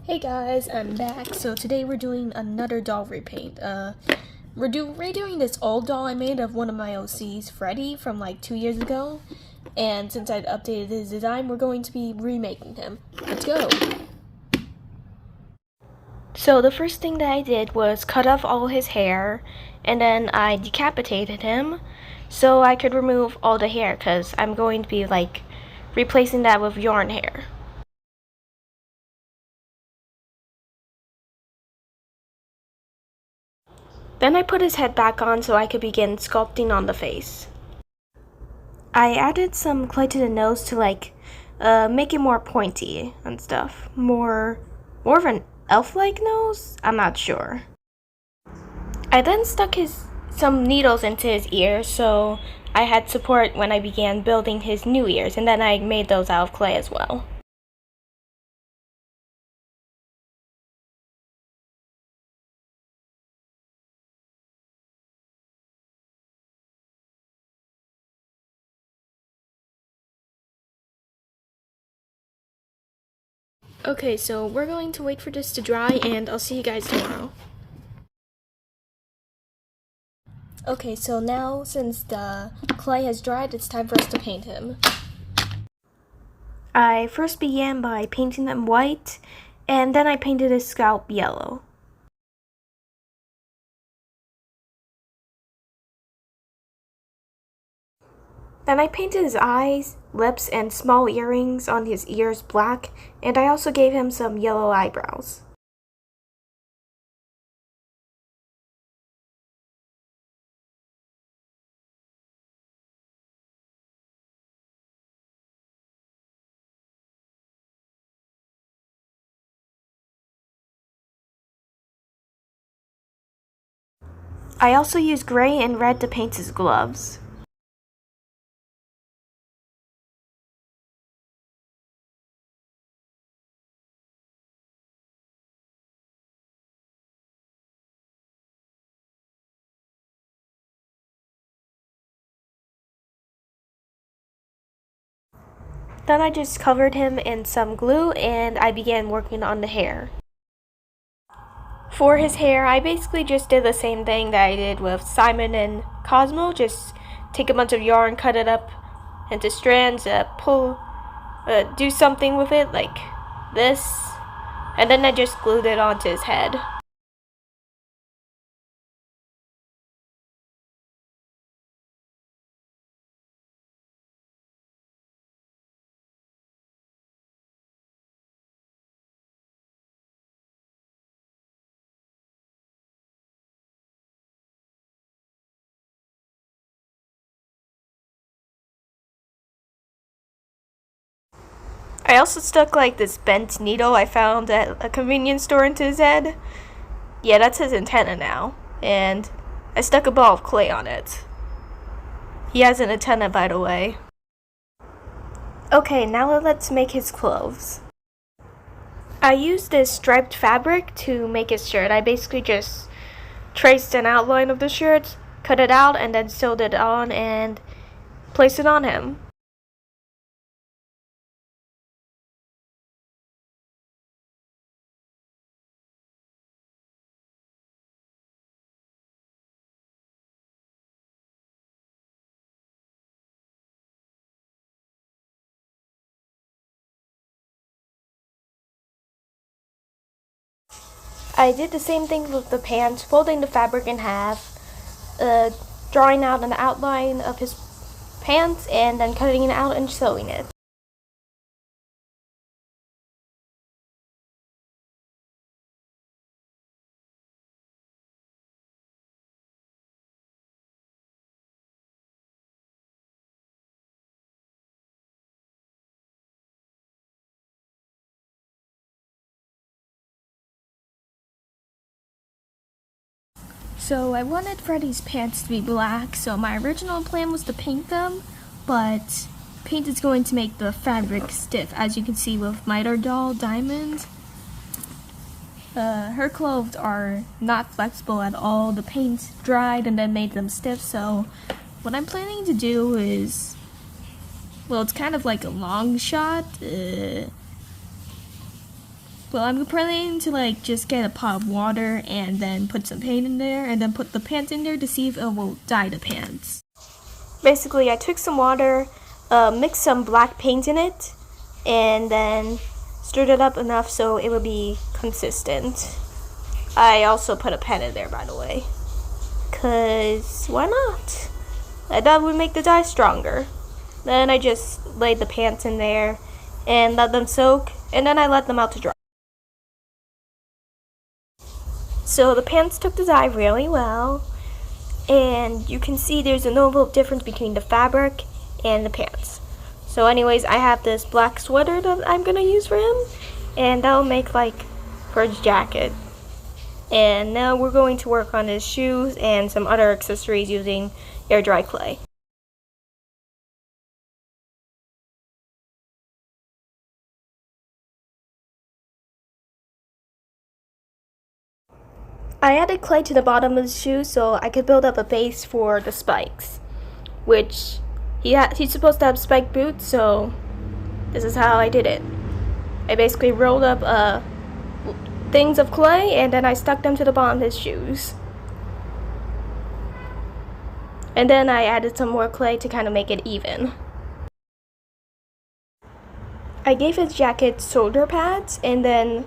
Hey guys, I'm back. So today we're doing another doll repaint. We're redoing this old doll I made of one of my OCs, Freddie, from like 2 years ago. And since I've updated his design, we're going to be remaking him. Let's go! So the first thing that I did was cut off all his hair, and then I decapitated him so I could remove all the hair, because I'm going to be like replacing that with yarn hair. Then I put his head back on so I could begin sculpting on the face. I added some clay to the nose to make it more pointy and stuff. More of an elf-like nose? I'm not sure. I then stuck some needles into his ears so I had support when I began building his new ears, and then I made those out of clay as well. Okay, so we're going to wait for this to dry, and I'll see you guys tomorrow. Okay, so now since the clay has dried, it's time for us to paint him. I first began by painting them white, and then I painted his scalp yellow. Then I painted his eyes, lips, and small earrings on his ears black, and I also gave him some yellow eyebrows. I also used gray and red to paint his gloves. Then I just covered him in some glue and I began working on the hair. For his hair, I basically just did the same thing that I did with Simon and Cosmo. Just take a bunch of yarn, cut it up into strands, do something with it like this, and then I just glued it onto his head. I also stuck this bent needle I found at a convenience store into his head. Yeah, that's his antenna now. And I stuck a ball of clay on it. He has an antenna, by the way. Okay, now let's make his clothes. I used this striped fabric to make his shirt. I basically just traced an outline of the shirt, cut it out, and then sewed it on and placed it on him. I did the same thing with the pants, folding the fabric in half, drawing out an outline of his pants, and then cutting it out and sewing it. So I wanted Freddie's pants to be black, so my original plan was to paint them, but paint is going to make the fabric stiff, as you can see with my other doll, Diamond. Her clothes are not flexible at all. The paint dried and then made them stiff, so what I'm planning to do is, well, it's kind of like a long shot. Well, I'm planning to like just get a pot of water and then put some paint in there and then put the pants in there to see if it will dye the pants. Basically, I took some water, mixed some black paint in it, and then stirred it up enough so it would be consistent. I also put a pen in there, by the way, cause why not? I thought it would make the dye stronger. Then I just laid the pants in there and let them soak, and then I let them out to dry. So the pants took the dye really well, and you can see there's a notable difference between the fabric and the pants. So anyways, I have this black sweater that I'm gonna use for him, and that'll make like for his jacket. And now we're going to work on his shoes and some other accessories using air dry clay. I added clay to the bottom of the shoe so I could build up a base for the spikes, which he's supposed to have spike boots, so this is how I did it. I basically rolled up things of clay and then I stuck them to the bottom of his shoes. And then I added some more clay to kind of make it even. I gave his jacket shoulder pads and then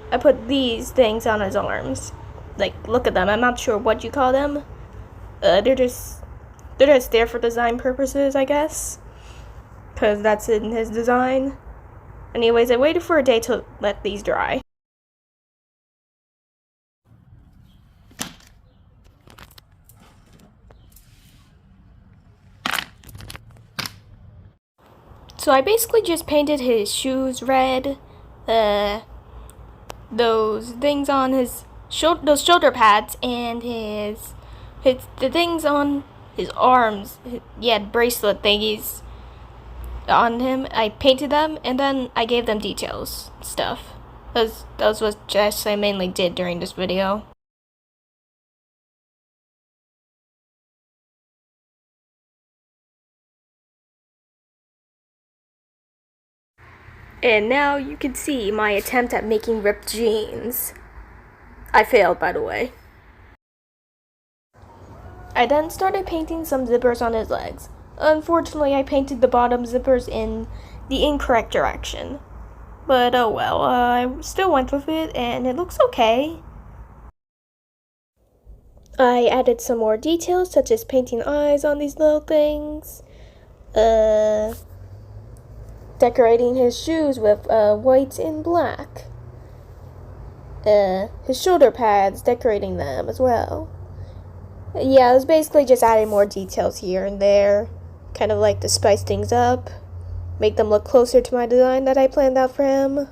I put these things on his arms. Like, look at them. I'm not sure what you call them. They're just there for design purposes, I guess, because that's in his design. Anyways, I waited for a day to let these dry. So I basically just painted his shoes red, those things on his those shoulder pads, and the things on his arms. Bracelet thingies on him. I painted them and then I gave them details stuff. Those was just I mainly did during this video. And now you can see my attempt at making ripped jeans. I failed, by the way. I then started painting some zippers on his legs. Unfortunately, I painted the bottom zippers in the incorrect direction. But oh well, I still went with it and it looks okay. I added some more details, such as painting eyes on these little things. Decorating his shoes with white and black. His shoulder pads, decorating them as well. Yeah, it was basically just adding more details here and there, kind of like to spice things up, make them look closer to my design that I planned out for him.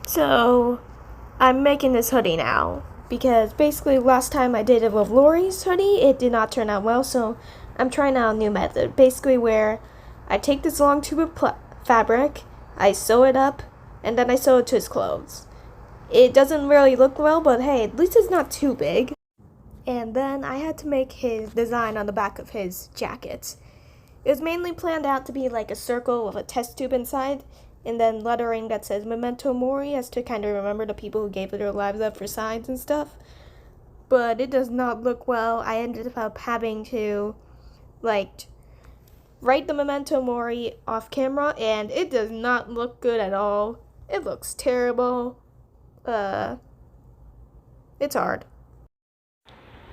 So I'm making this hoodie now because basically last time I did it with Lori's hoodie, it did not turn out well, so I'm trying out a new method. Basically where I take this long tube of fabric, I sew it up, and then I sew it to his clothes. It doesn't really look well, but hey, at least it's not too big. And then I had to make his design on the back of his jacket. It was mainly planned out to be like a circle with a test tube inside, and then lettering that says Memento Mori as to kind of remember the people who gave their lives up for science and stuff. But it does not look well. I ended up having to, like, write the Memento Mori off camera, and it does not look good at all. It looks terrible. It's hard.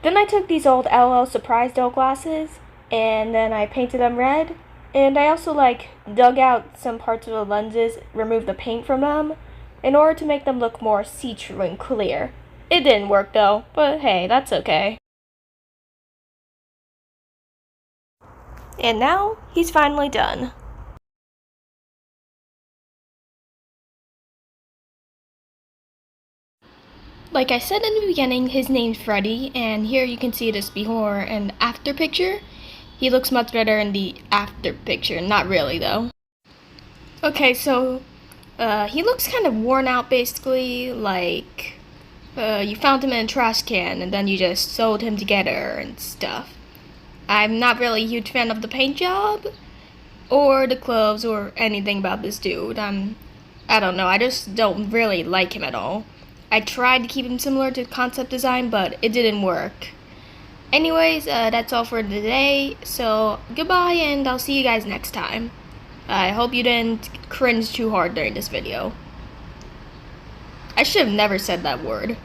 Then I took these old LL Surprise Doll glasses, and then I painted them red. And I also dug out some parts of the lenses, removed the paint from them, in order to make them look more see-through and clear. It didn't work though, but hey, that's okay. And now, he's finally done. Like I said in the beginning, his name's Freddie, and here you can see this before and after picture. He looks much better in the after picture, not really though. Okay, so he looks kind of worn out basically, like you found him in a trash can and then you just sewed him together and stuff. I'm not really a huge fan of the paint job or the clothes or anything about this dude. I don't know, I just don't really like him at all. I tried to keep him similar to concept design, but it didn't work. Anyways, that's all for today, so goodbye and I'll see you guys next time. I hope you didn't cringe too hard during this video. I should have never said that word.